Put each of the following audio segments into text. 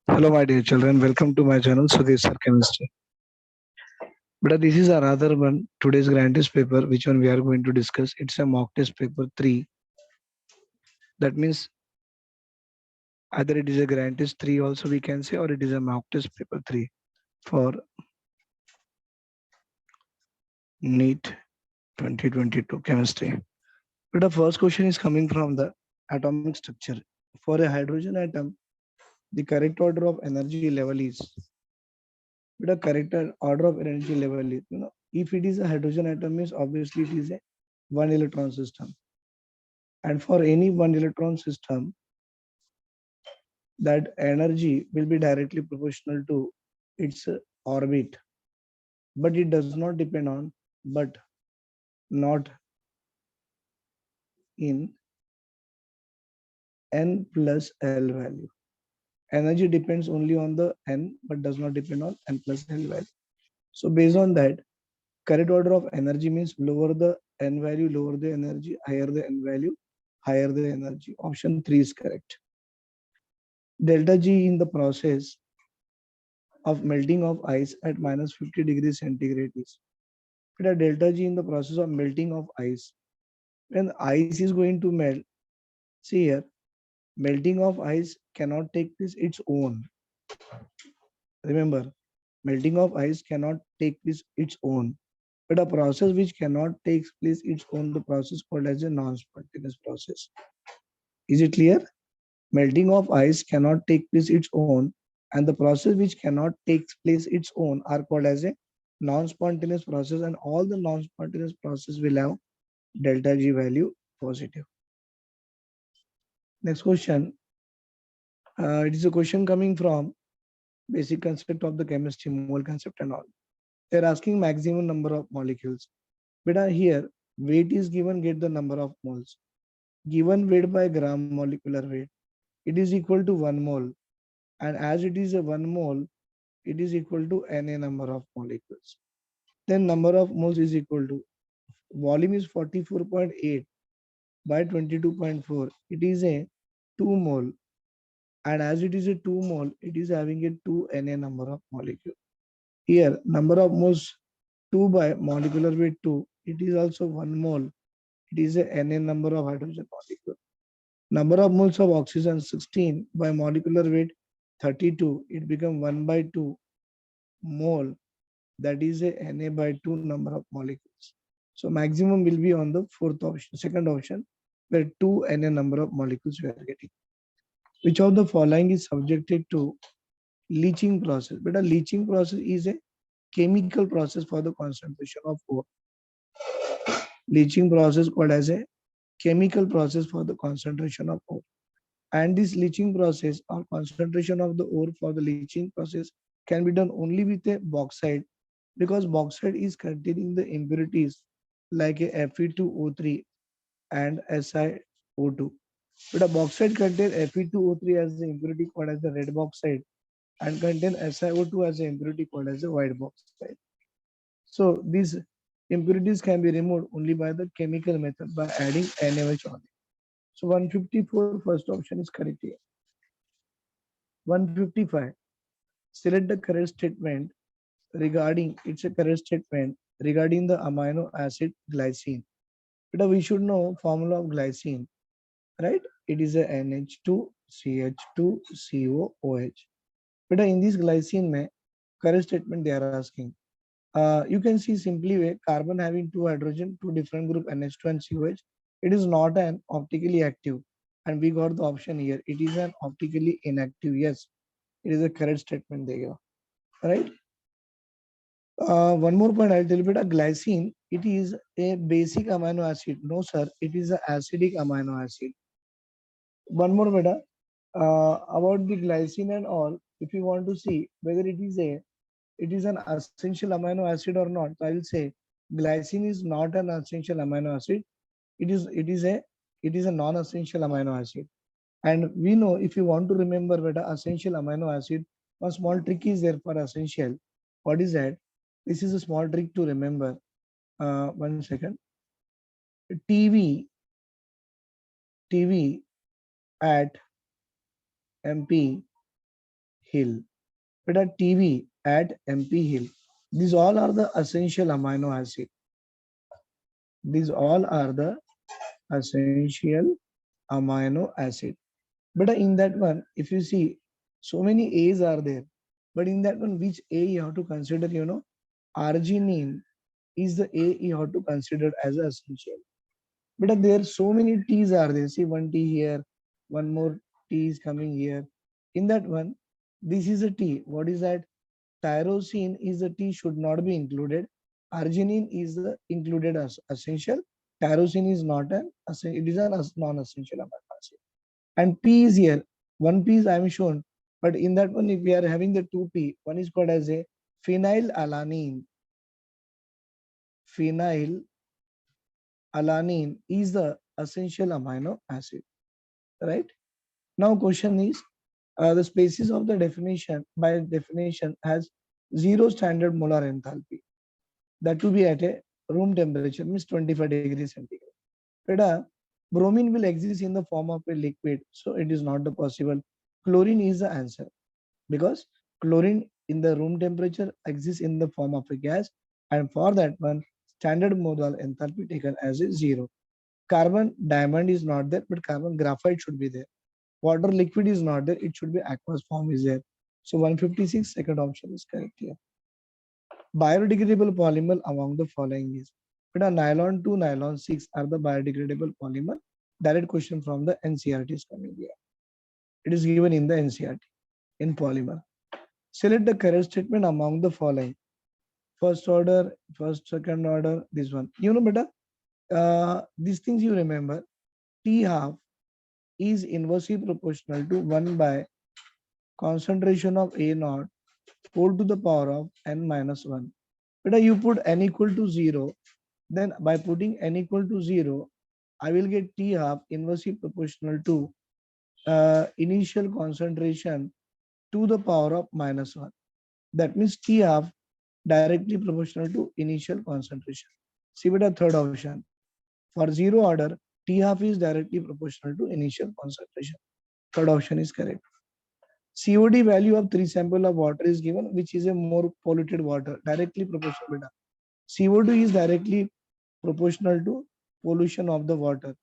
Hello, my dear children. Welcome to my channel, Sudhir Sir Chemistry. But this is another one, today's grand test paper, which one we are going to discuss. It's a mock test paper 3. That means either it is a grand test 3 also we can say, or it is a mock test paper 3 for NEET 2022 chemistry. But the first question is coming from the atomic structure. For a hydrogen atom, the correct order of energy level is, but a correct order of energy level is, if it is a hydrogen atom means obviously it is a one electron system. And for any one electron system, that energy will be directly proportional to its orbit. But it does not depend on, but not in n plus L value. Energy depends only on the n, but does not depend on n plus L value. So based on that, correct order of energy means lower the n value, lower the energy, higher the n value, higher the energy. Option 3 is correct. Delta G in the process of melting of ice at minus 50 degrees centigrade is. But delta G in the process of melting of ice. When ice is going to melt, see here, melting of ice cannot take place its own. Remember, melting of ice cannot take place its own. But a process which cannot take place its own, the process called as a non-spontaneous process. Is it clear? Melting of ice cannot take place its own, and the process which cannot take place its own are called as a non-spontaneous process, and all the non-spontaneous process will have delta G value positive. Next question. It is a question coming from basic concept of the chemistry, mole concept and all. They are asking maximum number of molecules. But here, weight is given, get the number of moles. Given weight by gram molecular weight, it is equal to 1 mole. And as it is a 1 mole, it is equal to Na number of molecules. Then number of moles is equal to, volume is 44.8 by 22.4. It is a 2 mole. And as it is a 2 mole, it is having a 2 Na number of molecule. Here, number of moles 2 by molecular weight 2. It is also 1 mole. It is a Na number of hydrogen molecule. Number of moles of oxygen 16 by molecular weight 32. It becomes 1 by 2 mole. That is a Na by 2 number of molecules. So maximum will be on the fourth option, second option, where 2 Na number of molecules we are getting. Which of the following is subjected to leaching process? But a leaching process is a chemical process for the concentration of ore. Leaching process called as a chemical process for the concentration of ore. And this leaching process or concentration of the ore for the leaching process can be done only with a bauxite, because bauxite is containing the impurities like a Fe2O3 and SiO2. But a bauxite contains Fe2O3 as the impurity called as the red bauxite, and contain SiO2 as the impurity called as the white bauxite. So these impurities can be removed only by the chemical method by adding NaOH on it. So 154 first option is correct here. 155. Select the correct statement regarding, it's a correct statement regarding the amino acid glycine. But we should know formula of glycine, right? It is a NH2 CH2 COOH. But in this glycine mein, correct statement they are asking. You can see simply way carbon having two hydrogen, two different group NH2 and COH. It is not an optically active, and we got the option here. It is an optically inactive. Yes, it is a correct statement there. Right. One more point I'll tell you about glycine. It is a basic amino acid. No, sir, it is an acidic amino acid. One more beta about the glycine and all. If you want to see whether it is an essential amino acid or not, I will say glycine is not an essential amino acid. It is a non-essential amino acid. And we know, if you want to remember beta essential amino acid, one small trick is there for essential. What is that? This is a small trick to remember. 1 second. TV at MP Hill. Beta TV at MP Hill. These all are the essential amino acid. These all are the essential amino acid. But in that one, if you see, so many A's are there. But in that one, which A you have to consider, arginine is the A you have to consider as essential. But there are so many T's are there. See, one T here, one more T is coming here. In that one, this is a T. What is that? Tyrosine is the T should not be included. Arginine is the included as essential. Tyrosine is not an it is an non-essential amino acid. And P is here. One P is I am shown, but in that one, if we are having the two P, one is called as a phenylalanine. Phenylalanine is the essential amino acid, right? Now, question is the species of the definition by definition has zero standard molar enthalpy. That to be at a room temperature means 25 degrees centigrade. But bromine will exist in the form of a liquid, so it is not the possible. Chlorine is the answer because chlorine in the room temperature exists in the form of a gas, and for that one, standard molar enthalpy taken as a zero. Carbon diamond is not there, but carbon graphite should be there. Water liquid is not there, it should be aqueous form is there. So 156, second option is correct here. Biodegradable polymer among the following is, but a nylon 2, nylon 6 are the biodegradable polymer. Direct question from the NCERT is coming here. It is given in the NCERT in polymer. Select the correct statement among the following. First order, first, second order, this one. Beta, these things you remember. T half is inversely proportional to 1 by concentration of A naught whole to the power of n minus 1. But you put n equal to 0, then by putting n equal to 0, I will get T half inversely proportional to initial concentration to the power of minus 1. That means T half directly proportional to initial concentration. See with the third option. For zero order, T half is directly proportional to initial concentration. Third option is correct. COD value of 3 sample of water is given, which is a more polluted water, directly proportional. CO2 is directly proportional to pollution of the water.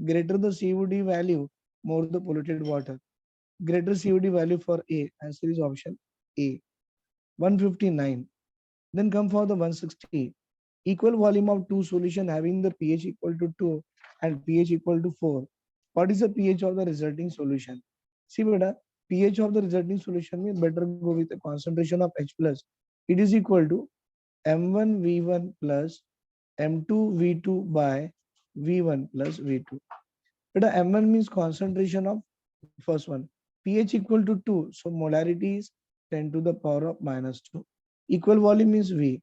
Greater the COD value, more the polluted water. Greater COD value for A. Answer is option A. 159. Then come for the 160. Equal volume of two solution having the pH equal to 2 and pH equal to 4. What is the pH of the resulting solution? See, beta, pH of the resulting solution means better go with a concentration of H plus. It is equal to M1V1 plus M2V2 by V1 plus V2. Beta, M1 means concentration of first one. pH equal to 2. So molarity is 10 to the power of minus 2. Equal volume is V.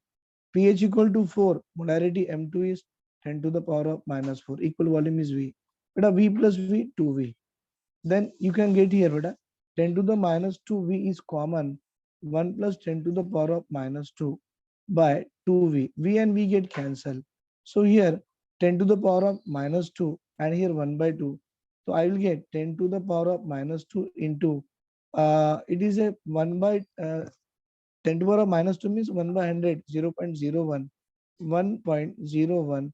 pH equal to 4. Molarity M2 is 10 to the power of minus 4. Equal volume is V. Beta, V plus V, 2V. Then you can get here, beta, 10 to the minus 2V is common. 1 plus 10 to the power of minus 2 by 2V. V and V get cancelled. So here 10 to the power of minus 2 and here 1 by 2. So I will get 10 to the power of minus 2 into, it is a 1 by 10 to the power of minus 2 means 1 by 100, 0.01, 1.01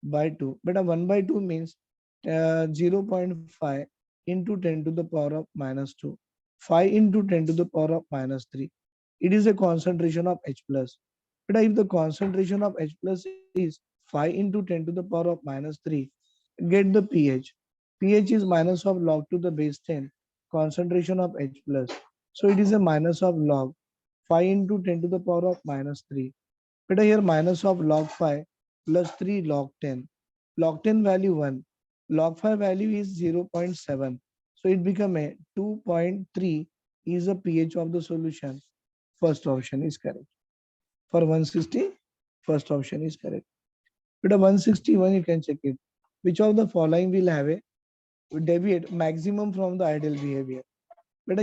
by 2. But a 1 by 2 means 0.5 into 10 to the power of minus 2. 5 into 10 to the power of minus 3. It is a concentration of H plus. But if the concentration of H plus is 5 into 10 to the power of minus 3, get the pH. pH is minus of log to the base 10, concentration of H plus. So it is a minus of log 5 into 10 to the power of minus 3. But here minus of log 5 plus 3 log 10. Log 10 value 1. Log 5 value is 0.7. So it become a 2.3 is the pH of the solution. First option is correct. For 160, first option is correct. But a 161 you can check it. Which of the following will have a deviate maximum from the ideal behavior? But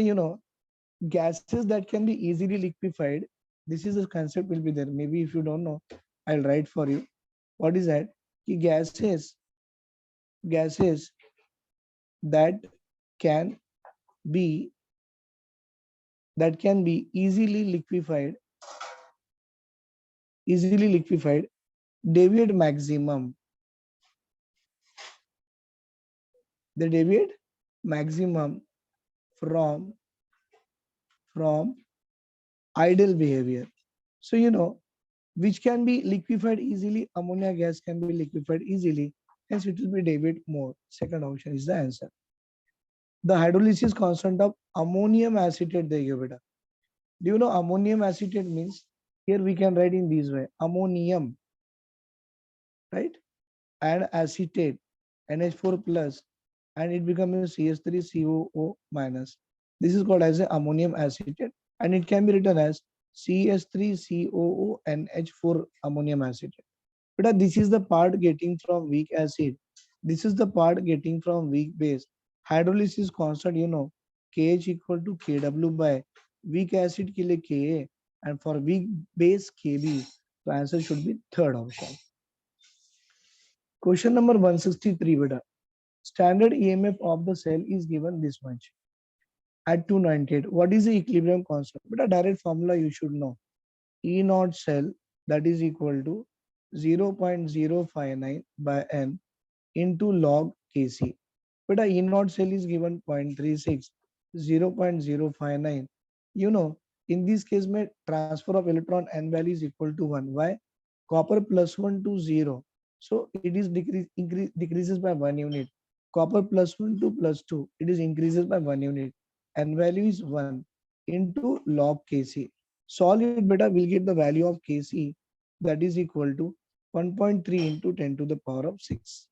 gases that can be easily liquefied, this is the concept will be there. Maybe if you don't know, I'll write for you. What is that? Gases that can be that can be easily liquefied, deviate maximum. They deviate maximum from from ideal behavior. So which can be liquefied easily, ammonia gas can be liquefied easily, hence it will be deviate more. Second option is the answer. The hydrolysis constant of ammonium acetate they give it. Do you know ammonium acetate means? Here we can write in this way: ammonium, right? And acetate, NH4 plus, and it becomes CH3COO minus. This is called as a ammonium acetate, and it can be written as CH3COO NH4 ammonium acetate. But this is the part getting from weak acid. This is the part getting from weak base. Hydrolysis constant, KH equal to KW by weak acid ke liye Ka, and for weak base KB. So answer should be third option. Question number 163, beta. Standard EMF of the cell is given this much at 298. What is the equilibrium constant? Beta, direct formula you should know. E naught cell, that is equal to 0.059 by N into log Kc. Beta, E naught cell is given 0.36, 0.059. In this case, mein transfer of electron N value is equal to 1. Why? Copper plus 1 to 0. So it is decreases by 1 unit. Copper plus 1 to plus 2. It is increases by 1 unit. N value is 1 into log Kc. Solve it, beta, we'll get the value of Kc, that is equal to 1.3 into 10 to the power of 6.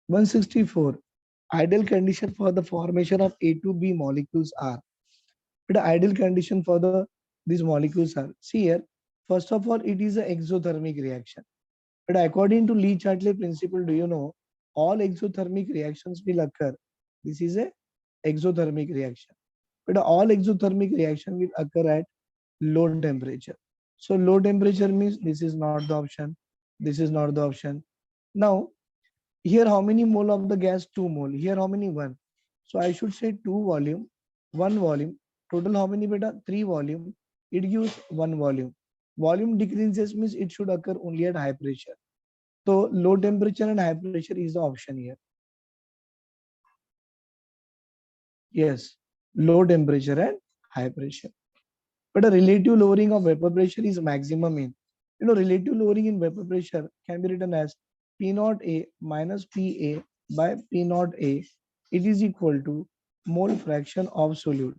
164. Ideal condition for the formation of A to B molecules are. But ideal condition for these molecules are. See here, first of all, it is an exothermic reaction. But according to Lee-Chartley principle, do you know all exothermic reactions will occur? This is a exothermic reaction. But all exothermic reaction will occur at low temperature. So low temperature means this is not the option. This is not the option. Now, here how many mole of the gas? 2 mole. Here how many? 1. So I should say 2 volume, 1 volume. Total how many, beta? 3 volume. It gives 1 volume. Volume decreases means it should occur only at high pressure. So low temperature and high pressure is the option here. Yes, low temperature and high pressure. But a relative lowering of vapor pressure is maximum in. Relative lowering in vapor pressure can be written as P naught A minus PA by P naught A. It is equal to mole fraction of solute.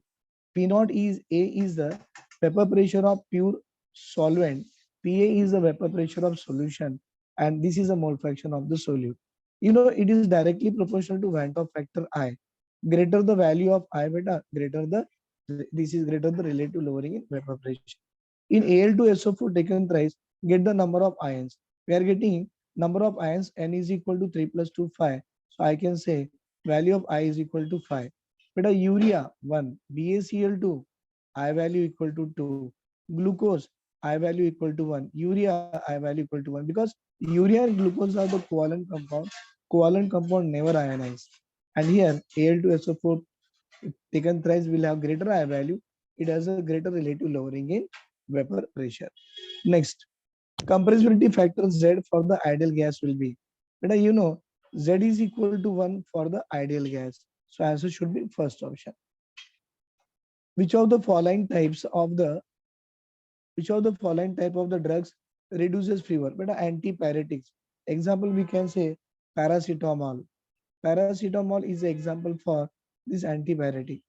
P naught is A is the vapor pressure of pure solvent. PA is the vapor pressure of solution, and this is a mole fraction of the solute. It is directly proportional to Van't Hoff factor I. Greater the value of I, beta, greater the this is greater the relative lowering in vapor pressure. In Al2SO4 taken thrice, get the number of ions. We are getting number of ions N is equal to 3 plus 2, 5. So I can say value of I is equal to 5. Beta, urea 1, BaCl2, I value equal to 2. Glucose, I value equal to 1. Urea, I value equal to 1. Because urea and glucose are the covalent compound. Covalent compound never ionize. And here Al2SO4 taken thrice will have greater I value. It has a greater relative lowering in vapor pressure. Next, compressibility factor Z for the ideal gas will be. But Z is equal to 1 for the ideal gas. So answer should be first option. Which of the following type of the drugs reduces fever? But antipyretics. Example we can say paracetamol. Paracetamol is an example for this antipyretic.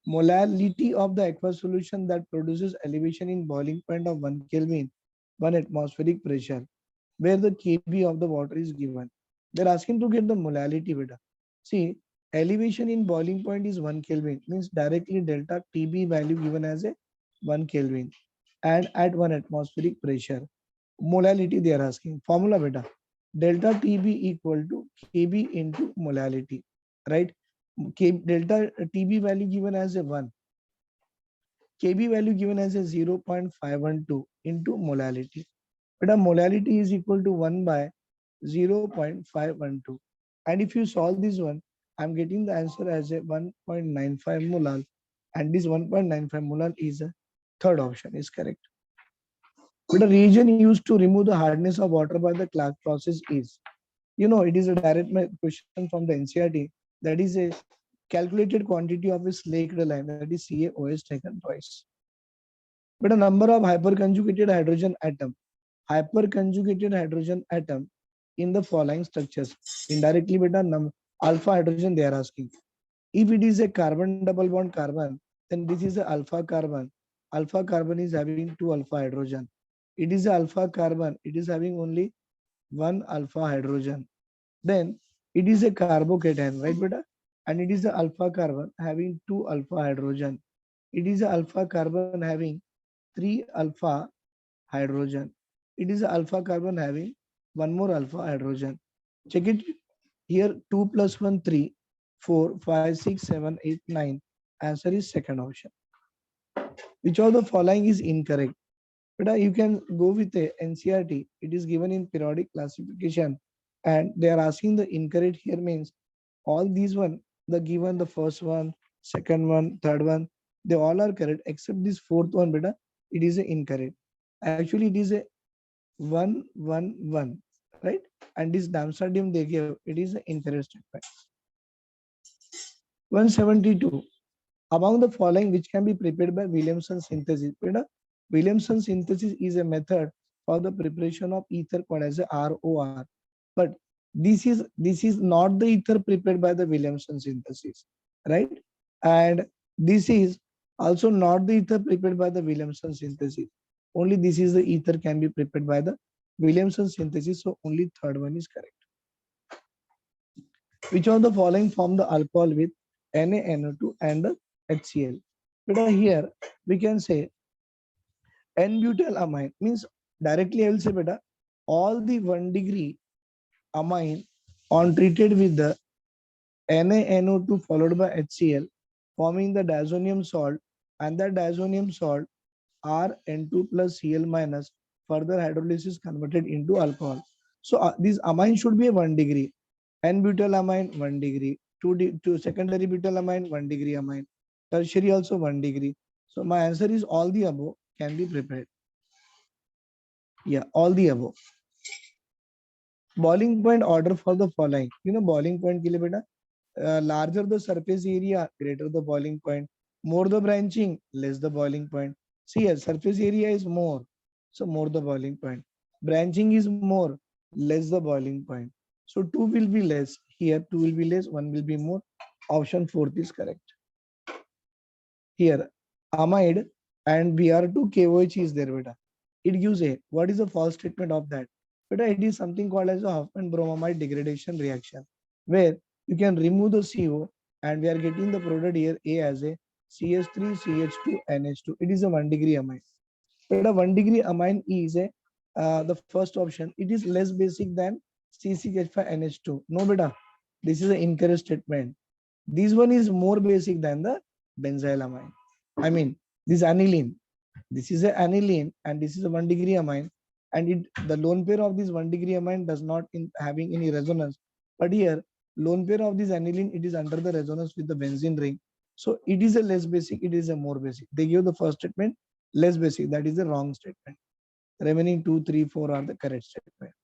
Molality of the aqueous solution that produces elevation in boiling point of 1 Kelvin, 1 atmospheric pressure, where the Kb of the water is given. They're asking to get the molality, beta. See, elevation in boiling point is 1 Kelvin, means directly delta Tb value given as a 1 Kelvin, and at 1 atmospheric pressure. Molality they are asking. Formula, beta. Delta Tb equal to Kb into molality, right? Delta Tb value given as a 1. Kb value given as a 0.512 into molality. But a molality is equal to 1 by 0.512. And if you solve this one, I'm getting the answer as a 1.95 molal. and this 1.95 molar is a third option is correct. But a reagent used to remove the hardness of water by the class process is, it is a direct question from the NCERT. That is a calculated quantity of a slaked lime, that is CaOH taken twice. But a number of hyperconjugated hydrogen atom in the following structures. Indirectly, beta alpha hydrogen they are asking. If it is a carbon double bond carbon, then this is a alpha carbon. Alpha carbon is having two alpha hydrogen. It is a alpha carbon. It is having only one alpha hydrogen. Then it is a carbocation, right, beta? And it is a alpha carbon having two alpha hydrogen. It is a alpha carbon having three alpha hydrogen. It is a alpha carbon having one more alpha hydrogen. Check it here: 2 plus 1, 3, 4, 5, 6, 7, 8, 9. Answer is second option. Which of the following is incorrect? But you can go with a NCERT. It is given in periodic classification, and they are asking the incorrect here means all these one, the given the first one, second one, third one, they all are correct except this fourth one. Beta, it is a incorrect. Actually, it is a 111, right? And this damsadium they gave, it is an incorrect statement. 172. Among the following, which can be prepared by Williamson synthesis? Williamson synthesis is a method for the preparation of ether called as a ROR. But this is not the ether prepared by the Williamson synthesis, right? And this is also not the ether prepared by the Williamson synthesis. Only this is the ether can be prepared by the Williamson synthesis. So only third one is correct. Which of the following form the alcohol with NaNO2 and the HCl? But here we can say N-butylamine means directly I will say beta all the 1 degree amine on treated with the NaNO2 followed by HCl forming the diazonium salt, and that diazonium salt Rn2 plus Cl minus further hydrolysis converted into alcohol. So this amine should be a 1 degree. N-butylamine 1 degree, two secondary butylamine 1 degree amine, tertiary also 1 degree. So my answer is all the above can be prepared. Yeah, all the above. Boiling point order for the following. Boiling point के लिए बेटा larger the surface area, greater the boiling point. More the branching, less the boiling point. See here, surface area is more, so more the boiling point. Branching is more, less the boiling point. So 2 will be less. Here 2 will be less, 1 will be more. Option 4 is correct. Here, amide and Br2 KOH is there, beta. It gives a, what is the false statement of that? Beta, it is something called as a Hoffman bromamide degradation reaction, where you can remove the CO and we are getting the product here A as a CH3CH2NH2. It is a 1 degree amine. But a 1 degree amine is a the first option. It is less basic than CCH5NH2. No, beta. This is an incorrect statement. This one is more basic than the benzylamine. I mean, this aniline. This is a aniline and this is a 1 degree amine. And the lone pair of this 1 degree amine does not having any resonance. But here, lone pair of this aniline, it is under the resonance with the benzene ring. So it is a less basic, it is a more basic. They give the first statement less basic. That is the wrong statement. Remaining 2, 3, 4 are the correct statement.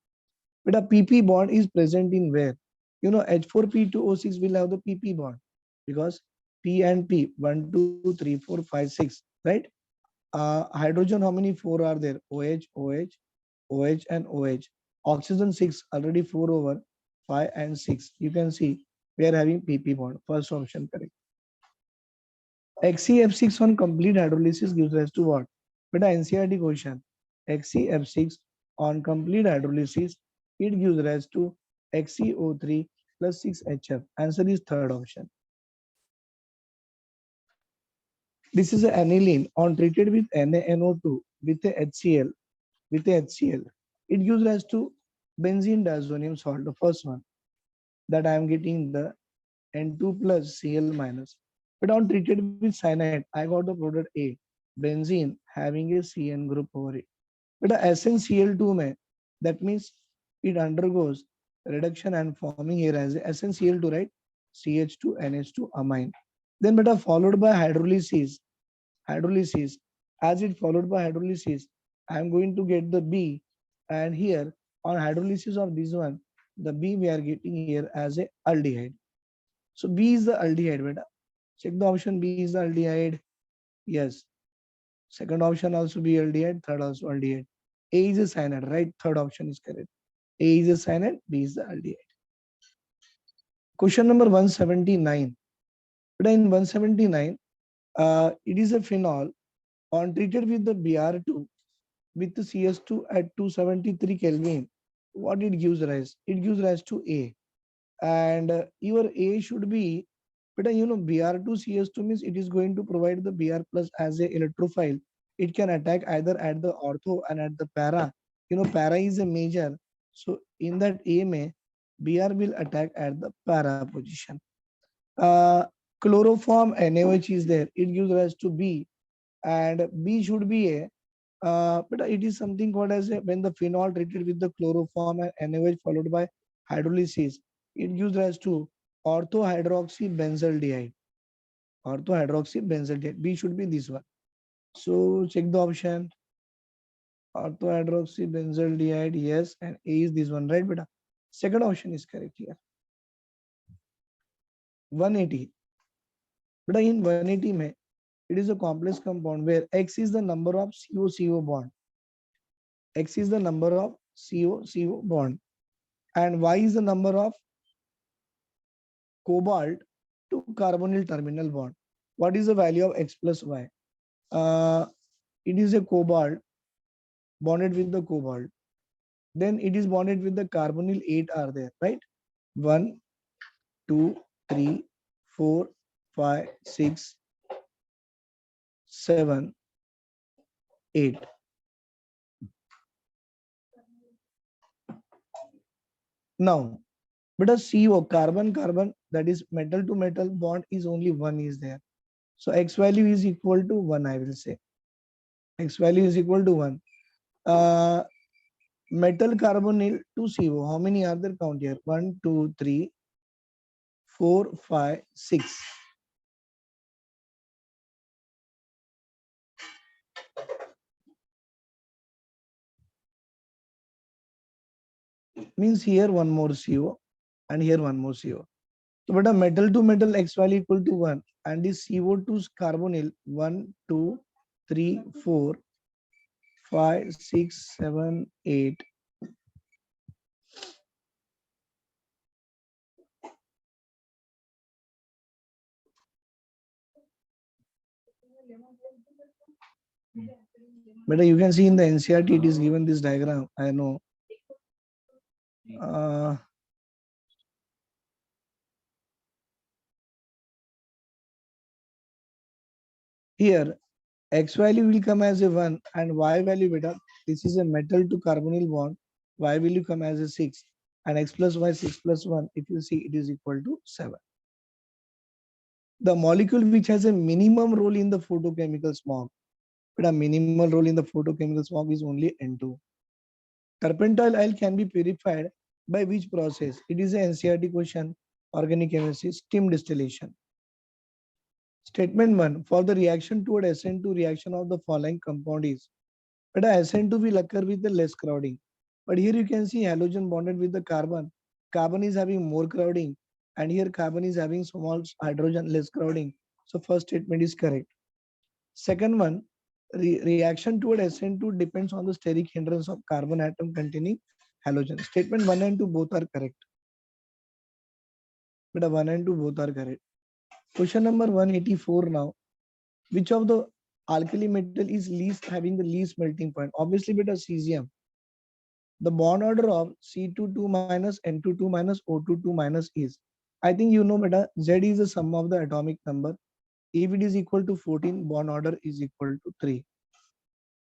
But a PP bond is present in where? H4P2O6 will have the PP bond because P and P 1, 2, 3, 4, 5, 6, right? Hydrogen, how many 4 are there? OH, OH, OH, and OH. Oxygen 6, already 4 over 5 and 6. You can see we are having PP bond. First option correct. XeF6 on complete hydrolysis gives rise to what? Beta NCERT question. XeF6 on complete hydrolysis, it gives rise to XeO3 plus 6HF. Answer is third option. This is an aniline on treated with NaNO2 with a HCl. It gives rise to benzene diazonium salt, the first one. That I am getting the N2 plus Cl minus. But on treated with cyanide, I got the product A, benzene having a CN group over it. But the SnCl2 mein, that means it undergoes reduction and forming here as a SnCl2, right? CH2NH2 amine. Then beta followed by hydrolysis. Hydrolysis. As it followed by hydrolysis, I am going to get the B. And here on hydrolysis of this one, the B we are getting here as a aldehyde. So B is the aldehyde, beta. Check the option B is the aldehyde. Yes. Second option also be aldehyde, third also aldehyde. A is a cyanide, right? Third option is correct. A is a cyanide, B is the aldehyde. Question number 179. But in 179, it is a phenol on treated with the Br2 with the CS2 at 273 Kelvin. What it gives rise? It gives rise to A. And your A should be, but Br2CS2 means it is going to provide the Br plus as a electrophile. It can attack either at the ortho and at the para. Para is a major. So in that A may Br will attack at the para position. Chloroform NaOH is there. It gives rise to B, and B should be a. But it is something called as a, when the phenol treated with the chloroform and NaOH followed by hydrolysis, it gives rise to orthohydroxybenzaldehyde. Orthohydroxybenzaldehyde. B should be this one. So check the option. Orthohydroxybenzaldehyde, yes, and A is this one, right, beta? Second option is correct here. 180. But in 180 mein, it is a complex compound where X is the number of CO-CO bond. X is the number of CO-CO bond. And Y is the number of cobalt to carbonyl terminal bond. What is the value of X plus Y? It is a cobalt bonded with the cobalt. Then it is bonded with the carbonyl 8 are there, right? 1, 2, 3, 4, 5, 6, 7, 8. Now, but a CO, carbon-carbon, that is metal to metal bond is only 1 is there. So X value is equal to 1, I will say. X value is equal to 1. Metal carbonyl to CO. How many are there? Count here. 1, 2, 3, 4, 5, 6. Means here one more CO and here one more CO. So but a metal to metal X value equal to 1 and this CO2 carbonyl 1, 2, 3, 4, 5, 6, 7, 8. But you can see in the NCRT it is given this diagram. I know. Here X value will come as a 1 and Y value beta. This is a metal to carbonyl bond. Y will come as a 6 and X plus Y 6 plus 1. If you see it is equal to 7. The molecule which has a minimum role in the photochemical smog. But a minimal role in the photochemical smog is only N2. Turpentine oil can be purified by which process? It is an NCRT question. Organic chemistry, steam distillation. Statement 1. For the reaction toward SN2 reaction of the following compound is. But SN2 will occur with the less crowding. But here you can see halogen bonded with the carbon. Carbon is having more crowding. And here carbon is having small hydrogen less crowding. So first statement is correct. Second one, reaction toward SN2 depends on the steric hindrance of carbon atom containing halogen. Statement 1 and 2 both are correct. But 1 and 2 both are correct. Question number 184 now. Which of the alkali metal is least having the least melting point? Obviously, beta cesium. The bond order of C22 minus N22 minus O22 minus is. I think you know beta Z is the sum of the atomic number. If it is equal to 14, bond order is equal to 3.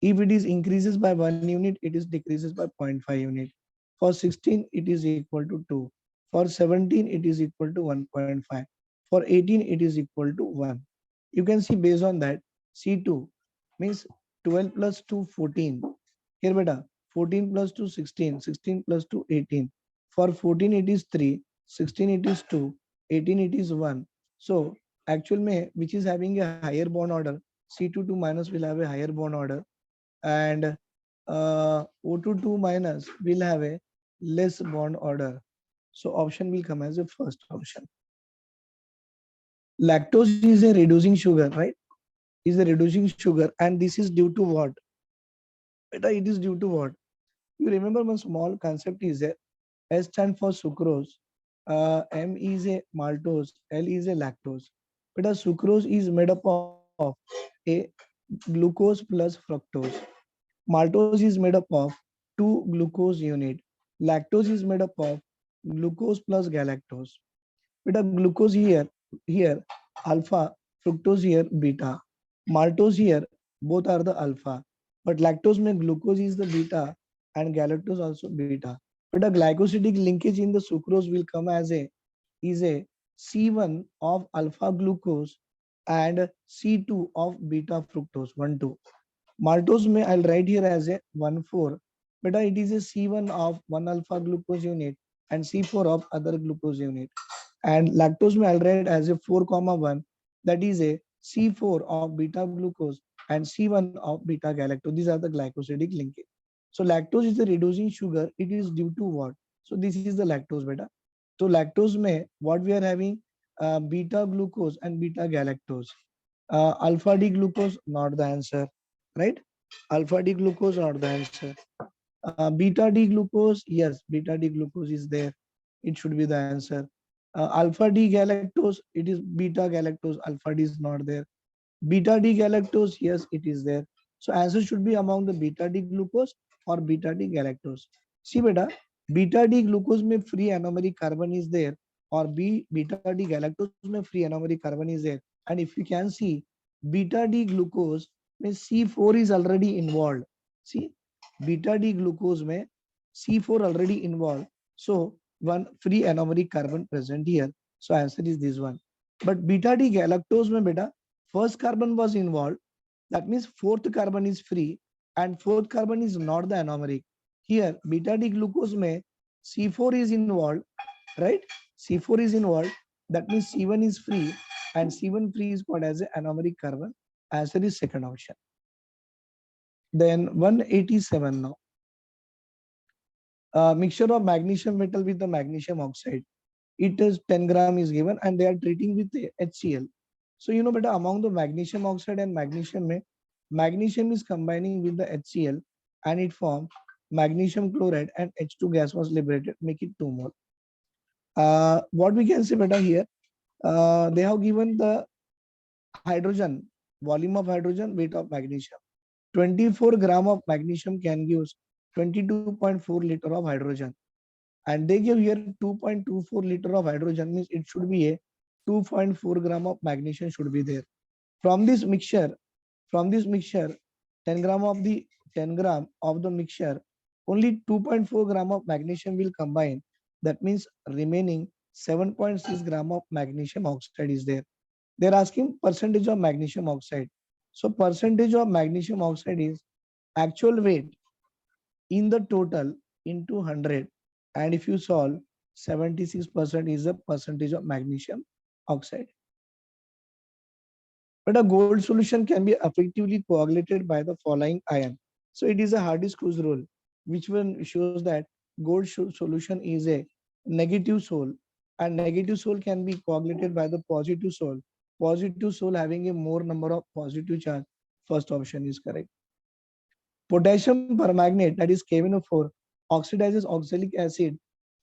If it is increases by 1 unit, it is decreases by 0.5 unit. For 16, it is equal to 2. For 17, it is equal to 1.5. For 18, it is equal to 1. You can see based on that, C2 means 12 plus 2, 14. Here beta, 14 plus 2, 16. 16 plus 2, 18. For 14, it is 3. 16, it is 2. 18, it is 1. So actual में which is having a higher bond order, C22 minus will have a higher bond order, and O22 minus will have a less bond order. So option will come as a first option. Lactose is a reducing sugar, right? Is a reducing sugar, and this is due to what? It is due to what? You remember one small concept is a S stand for sucrose, M is a maltose, L is a lactose. But a sucrose is made up of a glucose plus fructose. Maltose is made up of two glucose unit. Lactose is made up of glucose plus galactose. But a glucose here alpha, fructose here beta, maltose here both are the alpha, but lactose में glucose is the beta and galactose also beta. But a glycosidic linkage in the sucrose will come as a is a C1 of alpha glucose and C2 of beta fructose 1 2. Maltose may I'll write here as a 1 4, but it is a C1 of 1 alpha glucose unit and C4 of other glucose unit. And lactose may I'll write as a 4 comma 1, that is a C4 of beta glucose and C1 of beta galactose. These are the glycosidic linkage. So lactose is the reducing sugar. It is due to what? So this is the lactose beta. So lactose may what we are having beta glucose and beta galactose. Alpha D glucose not the answer, right? Alpha D glucose not the answer. Beta D glucose, yes, beta D glucose is there. It should be the answer. Alpha D galactose, it is beta galactose. Alpha D is not there. Beta D galactose, yes, it is there. So answer should be among the beta D glucose or beta D galactose. See beta, beta D glucose में free anomeric carbon is there, or beta D galactose में free anomeric carbon is there. And if you can see, beta D glucose में C4 is already involved. See, beta D glucose में C4 already involved. So one free anomeric carbon present here. So answer is this one. But beta D galactose में beta first carbon was involved. That means fourth carbon is free and fourth carbon is not the anomeric. Here beta D glucose में C4 is involved, right? C4 is involved. That means C1 is free and C1 free is called as an anomeric carbon. Answer is second option. Then 187 now. Mixture of magnesium metal with the magnesium oxide. It is 10 gram is given and they are treating with the HCl. So you know better among the magnesium oxide and magnesium, magnesium is combining with the HCl and it forms magnesium chloride and H2 gas was liberated, make it 2 more. What we can say better here, they have given the hydrogen, volume of hydrogen, weight of magnesium. 24 gram of magnesium can give 22.4 liter of hydrogen. And they give here 2.24 liter of hydrogen, means it should be a 2.4 gram of magnesium should be there. From this mixture, 10 gram of the 10 gram of the mixture, only 2.4 gram of magnesium will combine. That means remaining 7.6 gram of magnesium oxide is there. They're asking percentage of magnesium oxide. So percentage of magnesium oxide is actual weight in the total into 100. And if you solve, 76% is the percentage of magnesium oxide. But a gold solution can be effectively coagulated by the following ion. So it is a Hardy-Screw's rule, which one shows that gold solution is a negative sol, and negative sol can be coagulated by the positive sol. Positive sol having a more number of positive charge. First option is correct. Potassium permanganate, that is KNO4, oxidizes oxalic acid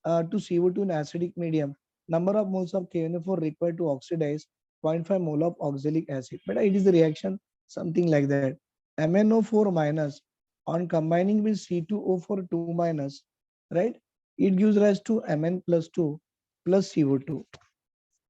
to CO2 in acidic medium. Number of moles of KNO4 required to oxidize 0.5 mole of oxalic acid. But it is the reaction something like that. MnO4 minus on combining with C2O4 2 minus, right? It gives rise to Mn plus 2 plus CO2,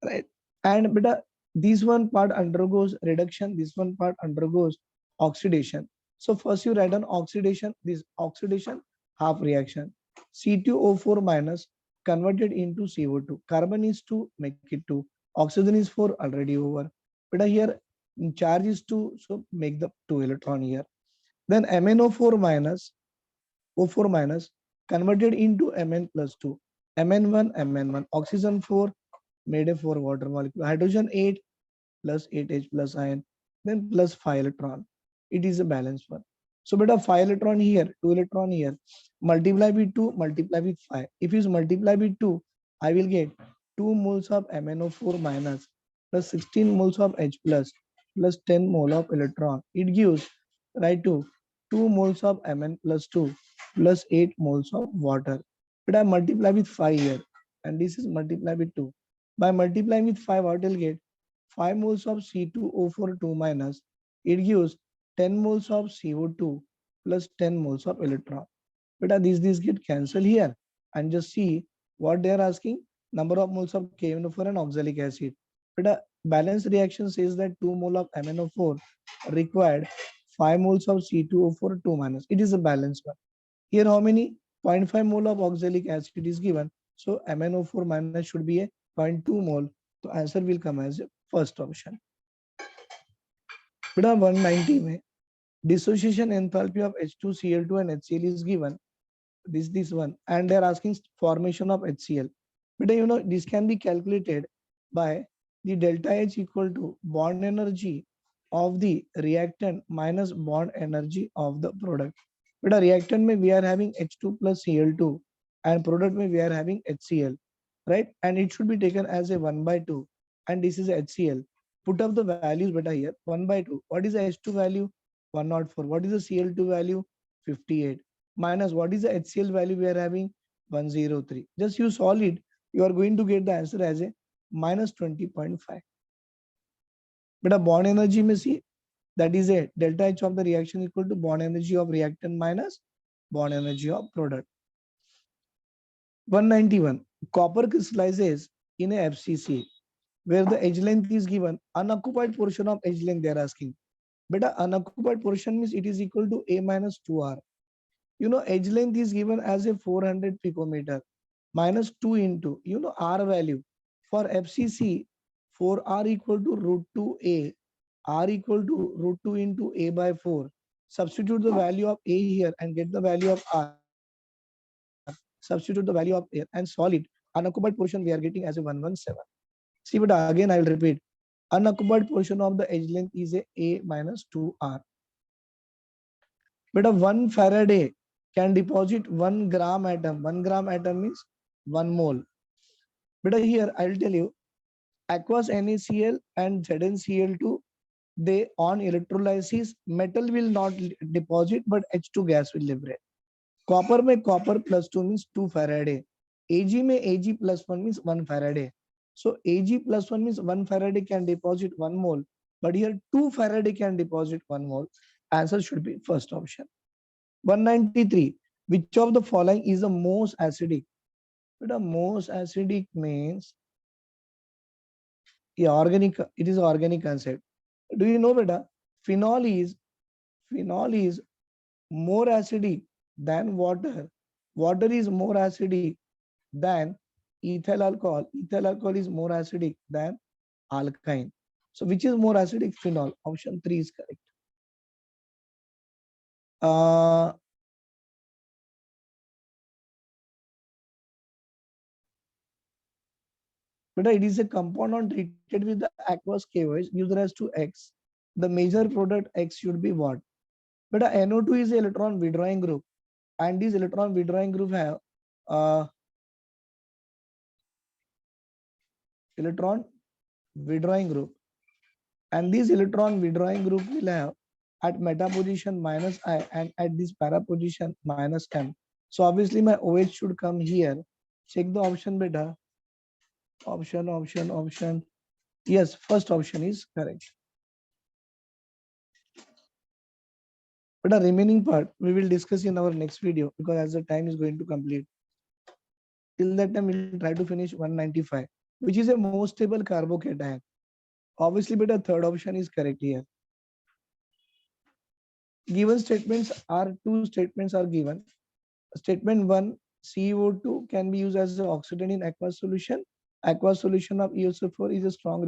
right? And but this one part undergoes reduction, this one part undergoes oxidation. So first you write on oxidation, this oxidation half reaction. C2O4 minus converted into CO2. Carbon is 2, make it 2. Oxygen is 4, already over. But here charge is 2, so make the 2 electron here. Then MnO4 minus, O4 minus converted into Mn plus 2. Mn1, Mn1. Oxygen 4 made a 4 water molecule. Hydrogen 8 plus 8H plus ion, then plus 5 electron. It is a balanced one. So beta 5 electron here, 2 electron here, multiply with 2, multiply with 5. If you multiply with 2, I will get 2 moles of MnO4 minus plus 16 moles of H plus 10 mole of electron. It gives, right, to 2 moles of Mn plus 2 plus 8 moles of water. But I multiply with 5 here, and this is multiply with 2. By multiplying with 5, what will get? 5 moles of C2O4 2 minus, it gives 10 moles of CO2 plus 10 moles of electron. But these get cancelled here, and just see what they are asking: number of moles of KNO4 and oxalic acid. But a balanced reaction says that 2 mole of MnO4 required 5 moles of C2O4 2 minus. It is a balanced one. Here how many? 0.5 mole of oxalic acid is given. So MnO4 minus should be a 0.2 mole. So answer will come as a first option. Beta 190 में dissociation enthalpy of H2Cl2 and HCl is given. This one, and they are asking formation of HCl. But you know this can be calculated by the delta H equal to bond energy of the reactant minus bond energy of the product. But a reactant may we are having H2 plus Cl2, and product may we are having HCl, right? And it should be taken as a 1 by 2, and this is HCl. Put up the values better here. 1 by 2. What is the H2 value? 104. What is the Cl2 value? 58. Minus what is the HCl value we are having? 103. Just you solve it, you are going to get the answer as a minus 20.5. But a bond energy may see, that is a delta H of the reaction equal to bond energy of reactant minus bond energy of product. 191. Copper crystallizes in a FCC where the edge length is given. Unoccupied portion of edge length they are asking. But unoccupied portion means it is equal to A minus 2R. You know, edge length is given as a 400 picometer minus 2 into, you know, R value. For FCC, for R equal to root 2A, R equal to root 2 into A by 4. Substitute the value of A here and get the value of R. Substitute the value of A and solve it. Unoccupied portion we are getting as a 117. See, but again I will repeat. Unoccupied portion of the edge length is a minus 2R. But a 1 Faraday can deposit 1 gram atom. 1 gram atom means 1 mole. But here I'll tell you, aqueous NaCl and ZnCl2, they on electrolysis, metal will not deposit, but H2 gas will liberate. Copper में copper plus 2 means 2 Faraday. Ag में Ag plus 1 means 1 Faraday. So Ag plus 1 means 1 Faraday can deposit 1 mole, but here 2 Faraday can deposit 1 mole. Answer should be first option. 193. Which of the following is the most acidic? But the most acidic means, yeah, organic. It is organic concept. Do you know, beta? Phenol is more acidic than water. Water is more acidic than ethyl alcohol. Ethyl alcohol is more acidic than alkyne. So which is more acidic? Phenol. Option 3 is correct. But it is a compound treated with the aqueous KOH gives rise to X. The major product X should be what? But NO2 is an electron withdrawing group, and this electron withdrawing group have electron withdrawing group, and this electron withdrawing group will have at meta position minus I and at this para position minus M. So obviously my OH should come here. Check the option beta. Option. Yes, first option is correct. But the remaining part we will discuss in our next video, because as the time is going to complete. Till that time we'll try to finish 195, which is a most stable carbocation. Obviously, but the third option is correct here. Given statements are two statements are given. Statement 1, CO2 can be used as an oxidant in aqueous solution. Aqueous solution of ESO4 is a strong